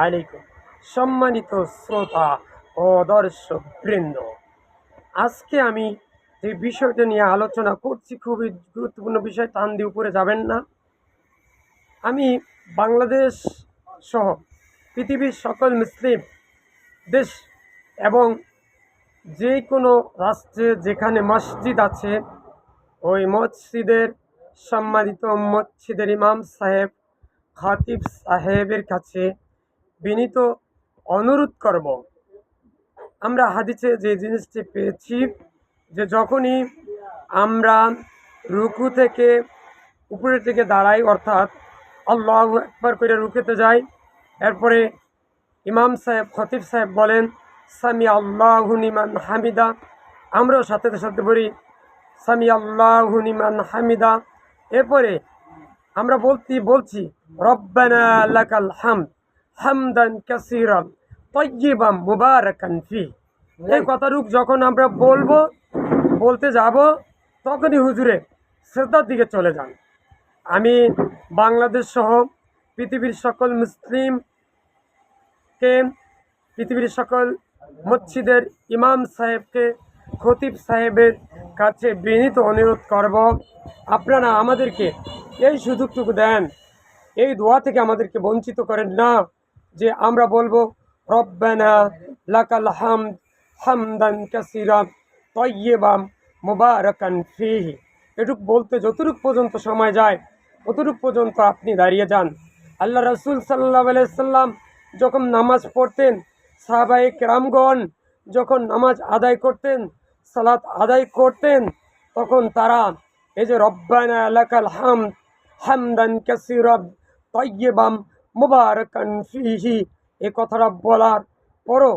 আলাইকুম। সম্মানিত শ্রোতা ও দর্শক বৃন্দ, আজকে আমি যে বিষয়টা নিয়ে আলোচনা করছি খুবই গুরুত্বপূর্ণ বিষয়, টান দিয়ে উপরে যাবেন না। আমি বাংলাদেশ সহ পৃথিবীর সকল মুসলিম দেশ এবং যে কোনো রাষ্ট্রে যেখানে মসজিদ আছে, ওই মসজিদের সম্মানিত মসজিদের ইমাম সাহেব, খতিব সাহেবের কাছে বিনীত অনুরোধ করব। আমরা হাদিসে যে জিনিসটি পেয়েছি যে যখনই আমরা রুকু থেকে উপরের দিকে দাঁড়াই, অর্থাৎ আল্লাহু আকবার করে রুকুতে যাই, এরপরে ইমাম সাহেব খতিব সাহেব বলেন সামি আল্লাহু লিমান হামিদা, আমরাও সাথে সাথে বলি সামি আল্লাহু লিমান হামিদা। এরপরে আমরা বলছি রব্বানা লাকাল হামদ হামদান কাসীরান তাইয়্যিবান মুবারাকান ফি। এই কথাটুকু যখন আমরা বলতে যাব, তখনই হুজুরে শ্রদ্ধার দিকে চলে যান। আমি বাংলাদেশ সহ পৃথিবীর সকল মুসলিমকে, পৃথিবীর সকল মসজিদের ইমাম সাহেবকে, খতিব সাহেবের কাছে বিনীত অনুরোধ করব, আপনারা আমাদেরকে এই সুযোগটুকু দেন, এই দোয়া থেকে আমাদেরকে বঞ্চিত করেন না যে আমরা বলবো রব্বানা লাকাল হামদ হামদান কাসীরান তাইয়্যিবান মুবারাকান ফীহি। এটুক বলতে যতটুক পর্যন্ত সময় যায় ততটুক পর্যন্ত আপনি দাঁড়িয়ে যান। আল্লাহ রাসূল সাল্লাল্লাহু আলাইহি সাল্লাম যখন নামাজ পড়তেন, সাহাবায়ে কেরামগণ যখন নামাজ আদায় করতেন, সালাত আদায় করতেন, তখন তারা এই যে রব্বানা লাকাল হামদ হামদান কাসীরান তাইয়্যিবান মুবারাকান ফীহি এই কথাটা বলার পরও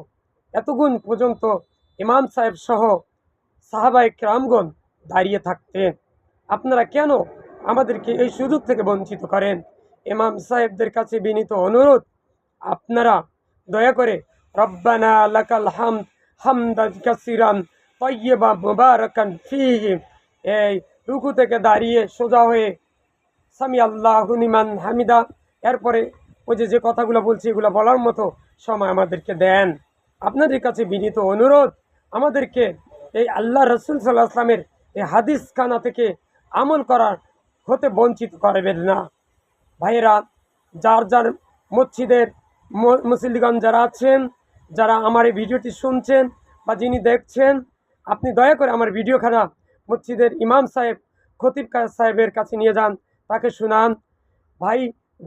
এতক্ষণ পর্যন্ত ইমাম সাহেব সহ সাহাবায়ে কেরামগণ দাঁড়িয়ে থাকতেন। আপনারা কেন আমাদেরকে এই সুযোগ থেকে বঞ্চিত করেন? ইমাম সাহেবদের কাছে বিনীত অনুরোধ, আপনারা দয়া করে রব্বানা লাকাল হামদ হামদান কাসীরান তাইয়্যিবান মুবারাকান ফীহি এই রুকু থেকে দাঁড়িয়ে সোজা হয়ে সামি আল্লাহু লিমান হামিদা, এরপরে ওই যে কথাগুলো বলছি এগুলো বলার মতো সময় আমাদেরকে দেন। আপনাদের কাছে বিনীত অনুরোধ, আমাদেরকে এই আল্লাহ রসুল সাল্লাল্লাহু আলাইহি ওয়াসাল্লামের এই হাদিস খানা থেকে আমল করার হতে বঞ্চিত করবেন না। ভাইয়েরা, যার মসজিদের মুসল্লিগণ যারা আছেন, যারা আমার এই ভিডিওটি শুনছেন বা যিনি দেখছেন, আপনি দয়া করে আমার ভিডিওখানা মসজিদের ইমাম সাহেব খতিব সাহেবের কাছে নিয়ে যান, তাকে শুনান। ভাই,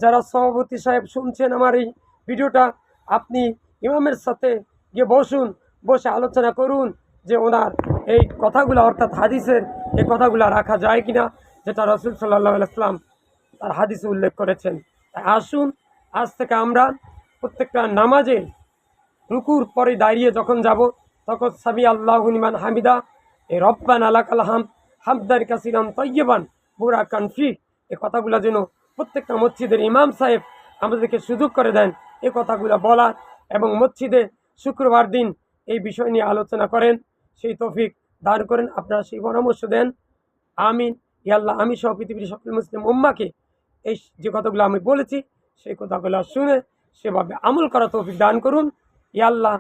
যারা সভাপতি সাহেব শুনছেন আমার এই ভিডিওটা, আপনি ইমামের সাথে গিয়ে বসে আলোচনা করুন যে ওনার এই কথাগুলো, অর্থাৎ হাদিসের এই কথাগুলো রাখা যায় কিনা, যেটা রাসূল সাল্লাল্লাহু আলাইহি ওয়াসাল্লাম তার হাদিসে উল্লেখ করেছেন। তাই আসুন, আজ থেকে আমরা প্রত্যেকটা নামাজে রুকুর পরে দাঁড়িয়ে যখন যাব, তখন সামি আল্লাহু লিমান হামিদা, এই রব্বানা লাকাল হামদ হামদান কাসীরান তাইয়্যিবান মুবারাকান ফী এই কথাগুলো যেন প্রত্যেকটা মসজিদের ইমাম সাহেব আমাদেরকে সুযোগ করে দেন এই কথাগুলো বলার, এবং মসজিদে শুক্রবার দিন এই বিষয় নিয়ে আলোচনা করেন, সেই তৌফিক দান করেন। আপনারা সেই পরামর্শ দেন। আমিন। ইয়া আল্লাহ, আমি সহ পৃথিবীর সকল মুসলিম উম্মাহকে এই যে কথাগুলো আমি বলেছি সেই কথাগুলো শুনে সেভাবে আমল করা তৌফিক দান করুন। ইয়া আল্লাহ,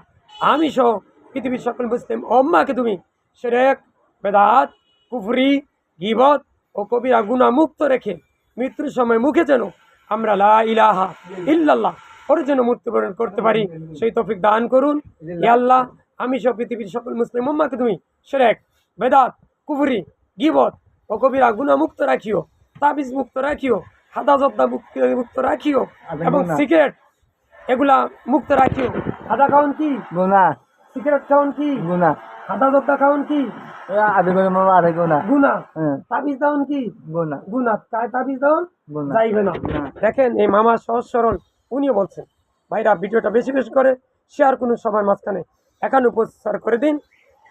আমি সহ পৃথিবীর সকল মুসলিম উম্মাহকে তুমি শিরক, বেদাত, কুফরি, গীবত ও কবিরা গুনাহ মুক্ত রেখে মৃত্যুর সময় মুখে যেন আমরা লা ইলাহা ইল্লাল্লাহ ওর যেন মৃত্যুবরণ করতে পারি, সেই তৌফিক দান করুন। ইয়া আল্লাহ, আমি সব পৃথিবীর সকল মুসলিম উম্মাহকে তুমি শিরক, বেদাত, কুফরি, গীবত ও কবিরা গুনাহ মুক্ত রাখিও, তাবিজ মুক্ত রাখিও, হাদাজত্তা মুক্ত রাখিও, এবং সিগারেট এগুলা মুক্ত রাখিও। হাদা খাওয়ান কি গুনাহ, সিগারেট খাওয়ান কি গুনাহ, হাদাজত্তা খাওয়ান কি গুনাহ, তাবিজ দাওন কি গুনাহ, তাবিজ দাওন যাইবে না। দেখেন, এই মামা সহজ সরল উনিও বলছেন। ভাইরা, ভিডিওটা বেশি বেশি করে শেয়ার করুন, সবার মাঝখানে এখানে প্রচার করে দিন।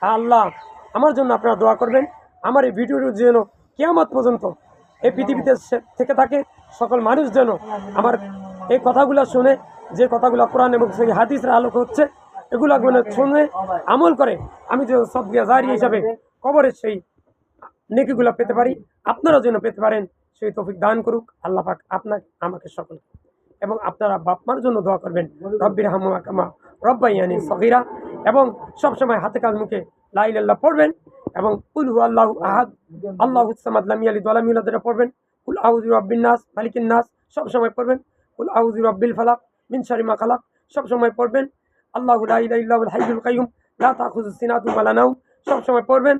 আল্লাহ, আমার জন্য আপনারা দোয়া করবেন, আমার এই ভিডিওর যেন কিয়ামত পর্যন্ত এই পৃথিবীতে থেকে থাকে সকল মানুষ যেন আমার এই কথাগুলো শুনে, যে কথাগুলো কোরআন এবং সেই হাদিসের আলোক হচ্ছে, এগুলো শুনে আমল করে আমি যে সদকা জারিয়া হিসাবে কবরের সেই নেকিগুলো পেতে পারি, আপনারাও যেন পেতে পারেন, সেই তৌফিক দান করুক আল্লাহ পাক আপনাকে আমাকে সকলকে। এবং আপনারা বাপ মার জন্য দোয়া করবেন, রব্বির হামুমা কামা রব্বাইয়ানি সগীরা, এবং সবসময় হাতে কাজ মুখে লা ইলাহা ইল্লাল্লাহ পড়বেন, এবং কুল হু আল্লাহু আহাদ আল্লাহুস সামাদ লাম ইয়ালিদ ওয়া লাম ইউলাদ এটা পড়বেন। কুল আউযু বিরাব্বিন নাস মালিকিন নাস সবসময় পড়বেন। কুল আউযু বিরাব্বিল ফালাক মিন শাররি মা খালাক সবসময় পড়বেন। আল্লাহু লা ইলাহা ইল্লা হুয়াল হাইয়ুল কাইয়্যুম লা তাখুযুহু সিনাতুন ওয়া লা নাওম সবসময় পড়বেন।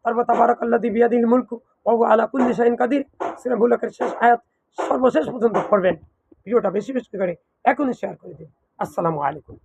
তারপর তাবারাকাল্লাযী বিয়াদিহিল মুলকু ওয়া হুয়া আলা কুল্লি শাইইন কাদির সূরা মুলকের শেষ আয়াত সর্বশেষ পর্যন্ত পড়বেন। ভিডিওটা বেশি বেশি করে এখনই শেয়ার করে দিন। আসসালামু আলাইকুম।